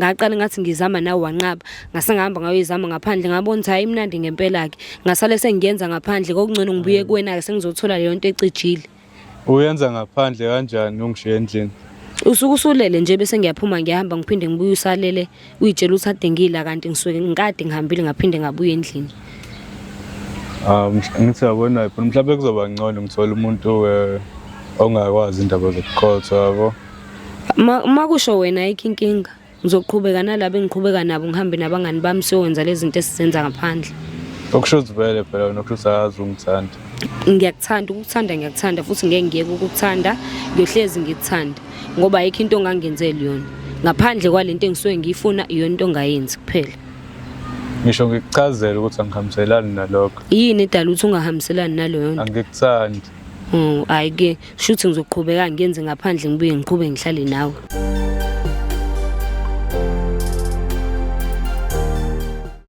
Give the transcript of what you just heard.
Ngaqala ngathi ngizama nawe wanqaba, ngase ngihamba ngayoyizama ngaphandle ngabona ukuthi hayi imnandi ngempela ke. Ngasale sengiyenza ngaphandle kokungcono ngibuye kuwena ke sengizothola leyo nto ecijile. Uyenza ngaphandle kanjani ungishiya endlini? Usuke usulele nje bese ngiyaphuma ngiyahamba ngiphinde ngibuye usalele uyitshela ukuthi ade ngila kanti ngisuke ngikade ngihambile ngaphinde ngabuya endlini. Ngithi yabona phela mhlawumbe kuzoba ngcono ngithola umuntu ongakwazi indaba zokukhothwa yabo. Makusho wena ayikho inkinga. Ngizoqhubeka nalabo engiqhubeka nabo ngihambe nabangani bami siyowenza lezi zinto esizenza ngaphandle. Okushuthi vele phela nokushuthi ayazi ungithanda. Ngiyakuthanda, ukukuthanda ngiyakuthanda futhi ngeke ngiyeke ukukuthanda, ngiyohlezi ngikuthanda ngoba ayikho into ongangenzeli yona. Ngaphandle kwalento engisuke ngiyifuna iyona into ongayenzi kuphela. Ngisho ngikuchazela ukuthi angihambiselani nalokho. Yini edala ukuthi ungahambiselani naloyo nto? Angikuthandi. Hayi ke, shuthi ngizoqhubeka ngiyenze ngaphandle ngibuye ngiqhube ngihlale nawe.